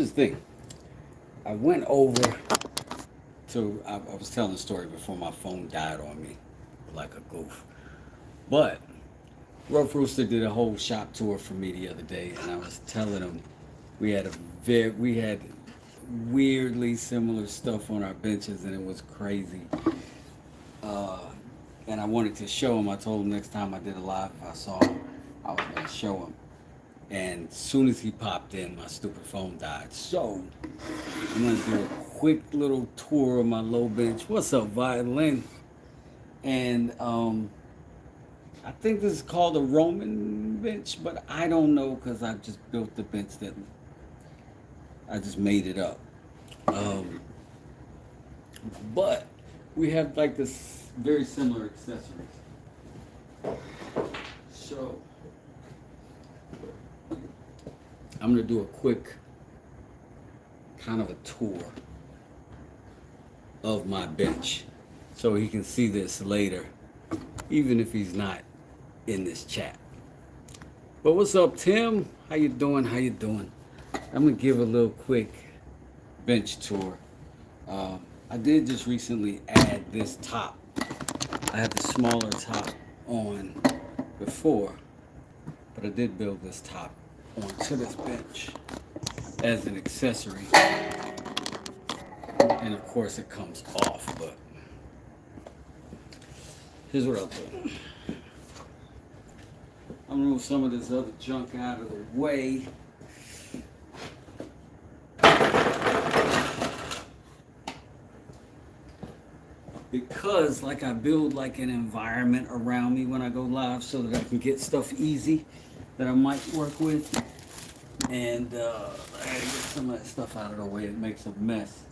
Here's the thing. I went over to, I was telling the story before my phone died on me like a goof. But Rough Rooster did a whole shop tour for me the other day, and I was telling him we had weirdly similar stuff on our benches, and it was crazy. Uh, and I wanted to show him. I told him next time I did a live, if I saw him, I was going to show him. And as soon as he popped in, my stupid phone died. So I'm going to do a quick little tour of my low bench. What's up, Violin? And I think this is called a Roman bench, but I don't know because I just built the bench that I just made it up. But we have like this very similar accessories. So I'm gonna do a quick kind of a tour of my bench so he can see this later, even if he's not in this chat. But what's up, Tim? How you doing? How you doing? I'm gonna give a little quick bench tour. I did just recently add this top. I had the smaller top on before, but I did build this top onto this bench as an accessory. And of course it comes off, but here's what I'll do. I'm gonna move some of this other junk out of the way. Because like I build like an environment around me when I go live so that I can get stuff easy that I might work with. And I gotta get some of that stuff out of the way. It makes a mess,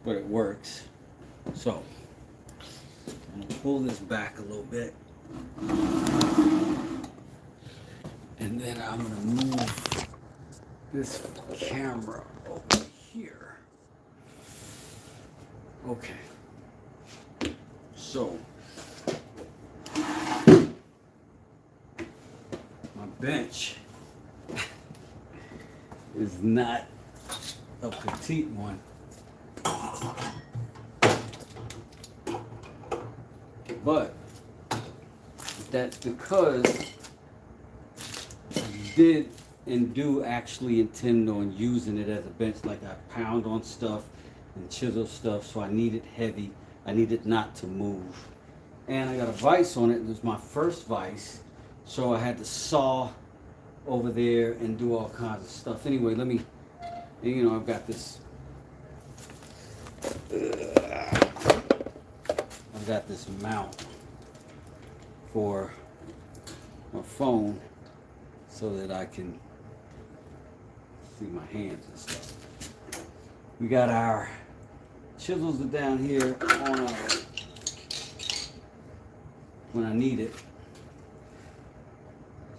but it works. So I'm gonna pull this back a little bit. And then I'm gonna move this camera over here. Okay. So, my bench is not a petite one, but that's because I did and do actually intend on using it as a bench. Like I pound on stuff and chisel stuff, so I need it heavy. I need it not to move. And I got a vise on it. It was my first vise, so I had to saw over there and do all kinds of stuff. Anyway, let me, you know, I've got this, mount for my phone so that I can see my hands and stuff. We got our chisels are down here on our, when I need it.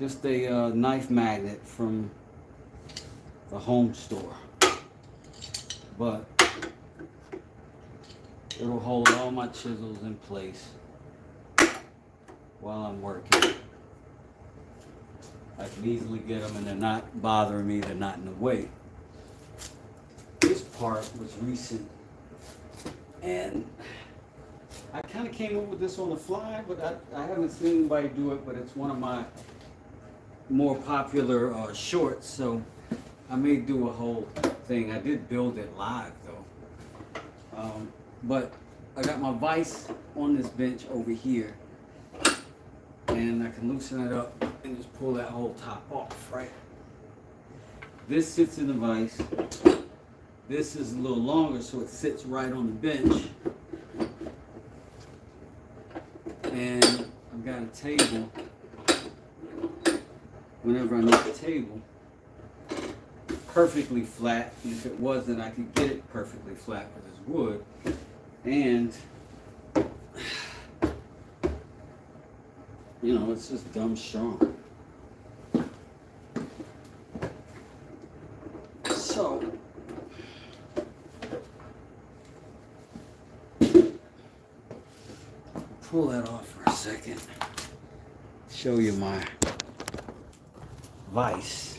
Just a knife magnet from the home store, but it'll hold all my chisels in place while I'm working. I can easily get them and they're not bothering me, they're not in the way. This part was recent and I kind of came up with this on the fly, but I haven't seen anybody do it, but it's one of my more popular shorts, so I may do a whole thing. I did build it live though. But I got my vise on this bench over here, and I can loosen it up and just pull that whole top off, right? This sits in the vise. This is a little longer, so it sits right on the bench. And I've got a table. Whenever I need a table, perfectly flat. And if it wasn't, I could get it perfectly flat with this wood. And you know, it's just dumb strong. So pull that off for a second. Show you my vise.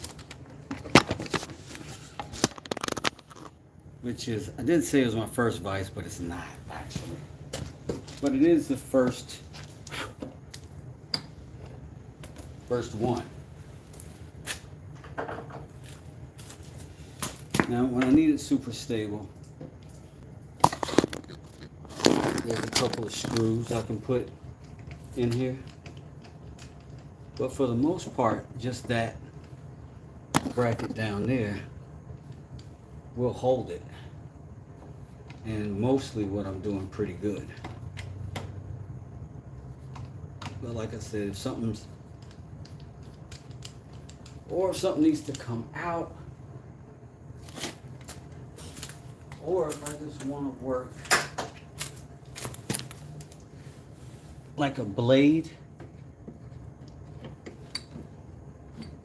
which is, I didn't say it was my first vise, but it's not actually. But it is the first one. Now, when I need it super stable, there's a couple of screws I can put in here. But for the most part, just that bracket down there will hold it. And mostly what I'm doing pretty good. But like I said, if something needs to come out, or if I just want to work like a blade,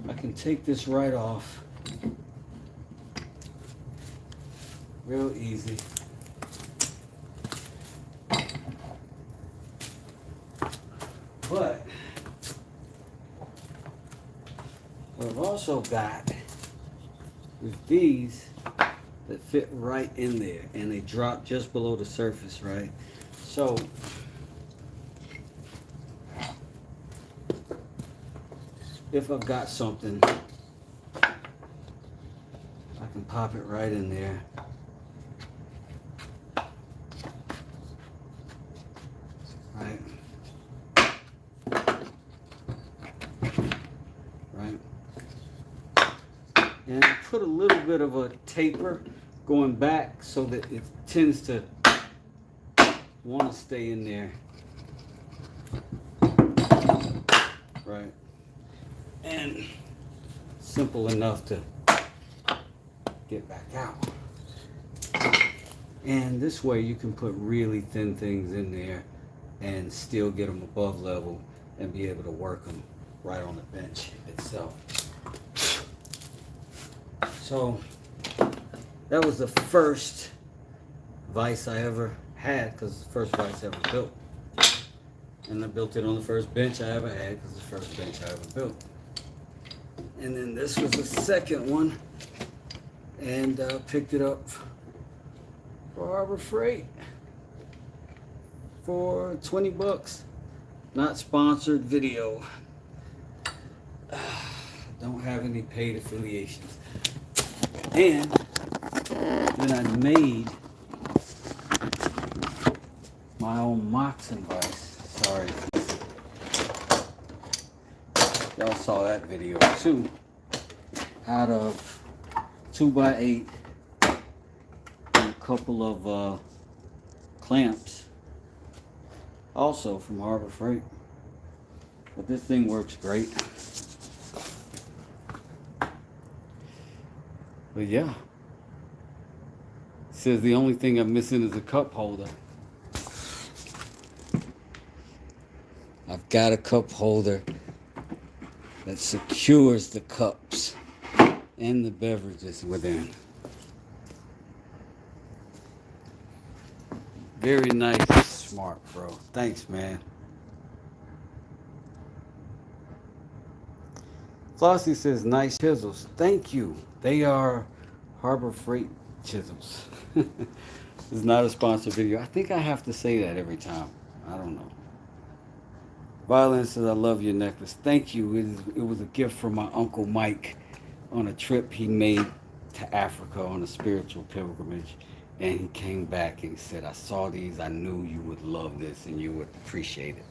I can take this right off real easy. But what I've also got is these that fit right in there, and they drop just below the surface, right? So if I've got something, I can pop it right in there. Right? Right? And put a little bit of a taper going back so that it tends to want to stay in there. Right? And simple enough to get back out. And this way you can put really thin things in there and still get them above level and be able to work them right on the bench itself. So that was the first vise I ever had, because it's the first vise I ever built. And I built it on the first bench I ever had, because it's the first bench I ever built. And then this was the second one, and picked it up for Harbor Freight for 20 bucks. Not sponsored video. Don't have any paid affiliations. And then I made my own moccasin vise. Sorry. Y'all saw that video too. Out of 2x8 and a couple of clamps. Also from Harbor Freight. But this thing works great. But yeah. It says the only thing I'm missing is a cup holder. I've got a cup holder that secures the cups and the beverages within. Very nice, smart, bro. Thanks, man. Flossie says, nice chisels. Thank you. They are Harbor Freight chisels. This is not a sponsored video. I think I have to say that every time. I don't know. Violin says, I love your necklace. Thank you. It was a gift from my Uncle Mike on a trip he made to Africa on a spiritual pilgrimage. And he came back and he said, I saw these. I knew you would love this and you would appreciate it.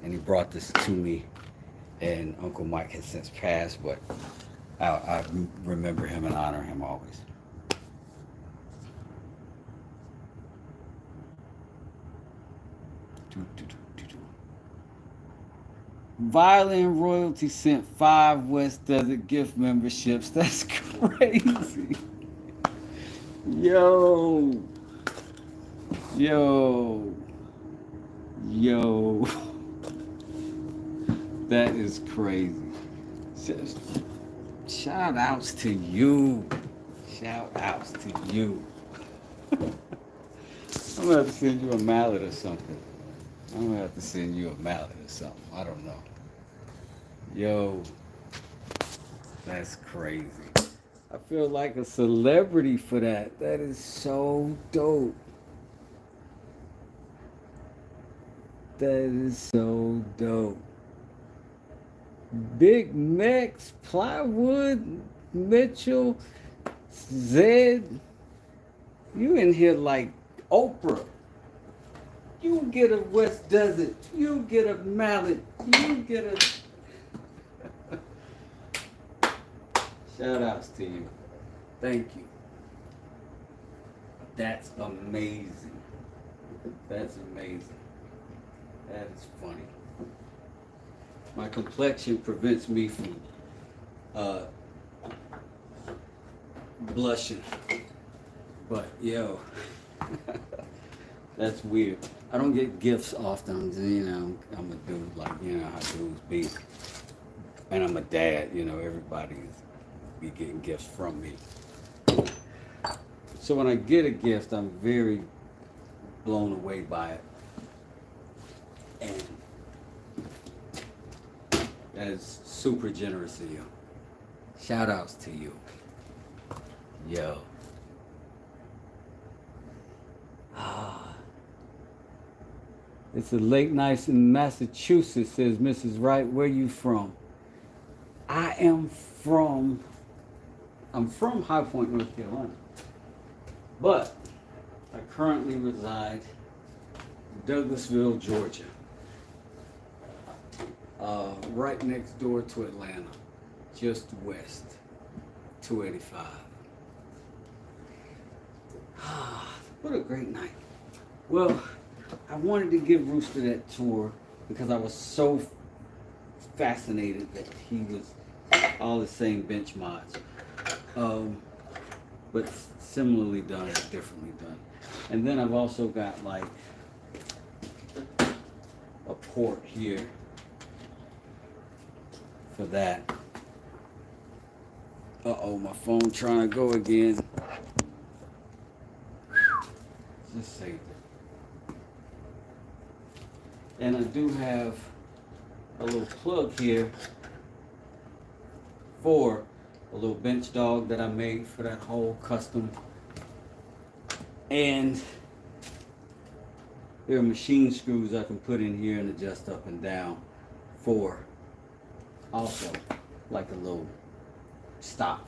And he brought this to me. And Uncle Mike has since passed, but I remember him and honor him always. Violin Royalty sent 5 West Desert gift memberships. That's crazy. Yo. That is crazy. Shout outs to you. Shout outs to you. I'm gonna have to send you a mallet or something. I'm gonna have to send you a mallet or something. I don't know. Yo, that's crazy. I feel like a celebrity for that. That is so dope. That is so dope. Big Mex, Plywood, Mitchell, Zed. You in here like Oprah. You get a West Desert. You get a mallet. You get a. Shout outs to you. Thank you. That's amazing. That's amazing. That is funny. My complexion prevents me from blushing. But yo, that's weird. I don't get gifts often. You know, I'm a dude, like, you know how dudes be. And I'm a dad, you know, everybody be getting gifts from me. So when I get a gift, I'm very blown away by it. And that is super generous of you. Shout outs to you. Yo. It's a late night in Massachusetts, says Mrs. Wright. Where you from? I'm from High Point, North Carolina. But I currently reside in Douglasville, Georgia. Right next door to Atlanta, just west, 285. What a great night. Well, I wanted to give Rooster that tour because I was so fascinated that he was all the same bench mods, but similarly done, differently done. And then I've also got like a port here for that. Uh-oh, my phone trying to go again. Just saved it. And I do have a little plug here for a little bench dog that I made for that whole custom. And there are machine screws I can put in here and adjust up and down for also like a little stop.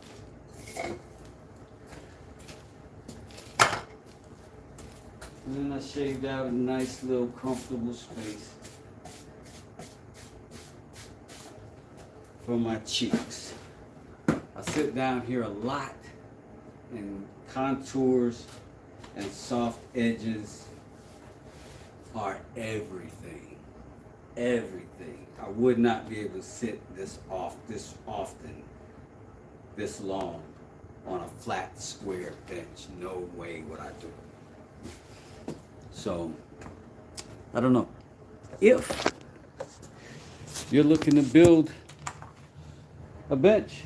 And then I shaved out a nice little comfortable space for my cheeks. I sit down here a lot, and contours and soft edges are everything. Everything. I would not be able to sit this often, this long on a flat square bench. No way would I do it. So, I don't know. If you're looking to build a bench.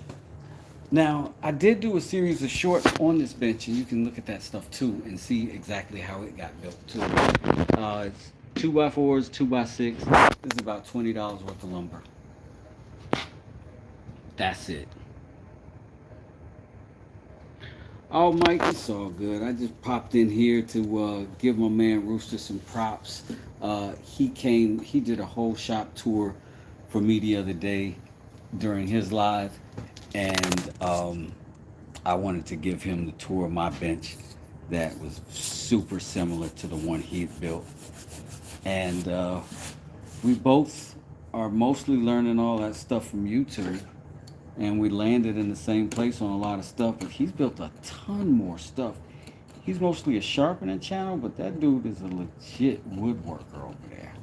Now, I did do a series of shorts on this bench, and you can look at that stuff too and see exactly how it got built too. It's 2x4s, 2x6. This is about $20 worth of lumber. That's it. Oh, Mike, it's all good. I just popped in here to give my man Rooster some props. He did a whole shop tour for me the other day during his live, and I wanted to give him the tour of my bench that was super similar to the one he had built. And we both are mostly learning all that stuff from YouTube. And we landed in the same place on a lot of stuff, but he's built a ton more stuff. He's mostly a sharpening channel, but that dude is a legit woodworker over there.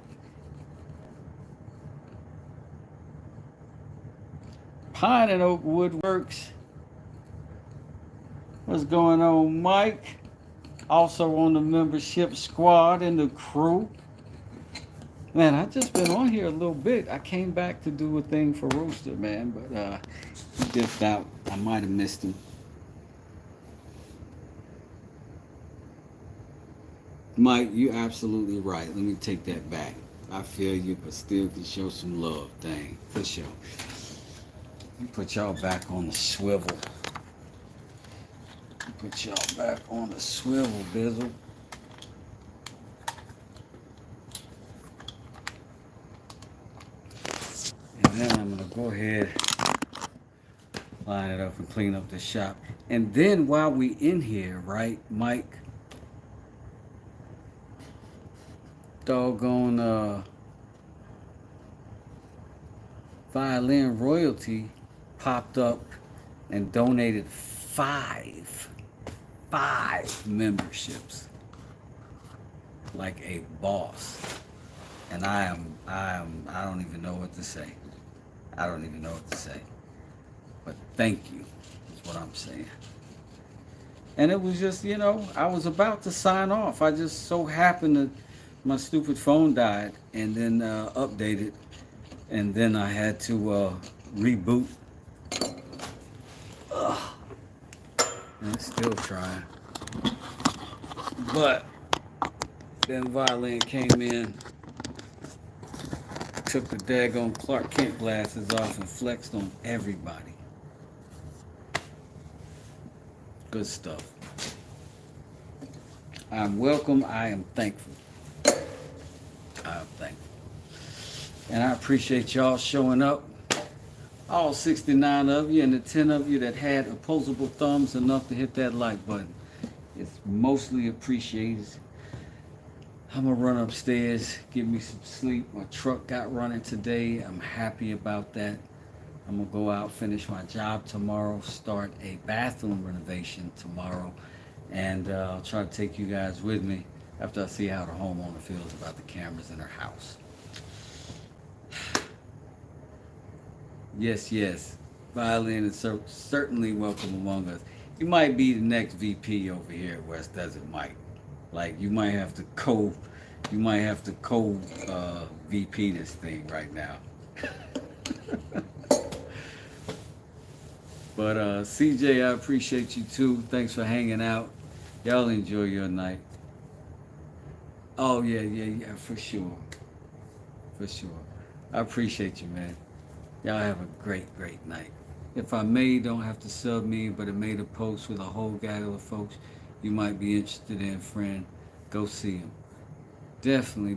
Pine and Oak Woodworks. What's going on, Mike? Also on the membership squad and the crew. Man, I just been on here a little bit. I came back to do a thing for Rooster, man, but he dipped out. I might have missed him. Mike, you're absolutely right. Let me take that back. I feel you, but still can show some love. Dang, for sure. Let me put y'all back on the swivel. Put y'all back on the swivel, Bizzle. And then I'm gonna go ahead, line it up and clean up the shop. And then while we in here, right, Mike, doggone Violin Royalty popped up and donated five memberships like a boss. And I don't even know what to say. I don't even know what to say. But thank you is what I'm saying. And it was just, I was about to sign off. I just so happened that my stupid phone died and then updated. And then I had to reboot. Ugh. And it's still trying. But then Violin came in, took the daggone Clark Kent glasses off and flexed on everybody. Good stuff. I'm welcome. I am thankful. I am thankful. And I appreciate y'all showing up. All 69 of you and the 10 of you that had opposable thumbs enough to hit that like button. It's mostly appreciated. I'm gonna run upstairs, give me some sleep. My truck got running today. I'm happy about that. I'm gonna go out, finish my job tomorrow, start a bathroom renovation tomorrow, and I'll try to take you guys with me after I see how the homeowner feels about the cameras in her house. Yes, Violin is certainly welcome among us. You might be the next VP over here at West Desert, Mike. Like you might have to VP this thing right now. But CJ, I appreciate you too. Thanks for hanging out. Y'all enjoy your night. Oh yeah, for sure. I appreciate you, man. Y'all have a great night. If I don't have to sub me, but it made a post with a whole gaggle of folks you might be interested in, friend, go see him. Definitely.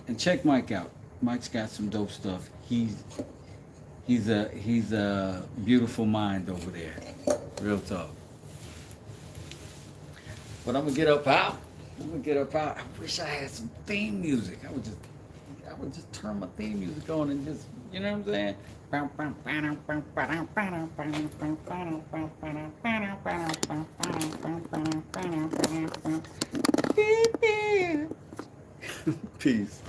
And check Mike out. Mike's got some dope stuff. He's a beautiful mind over there. Real talk. But I'm gonna get up out. I wish I had some theme music. I would just turn my theme music on and just, you know what I'm saying? Peace.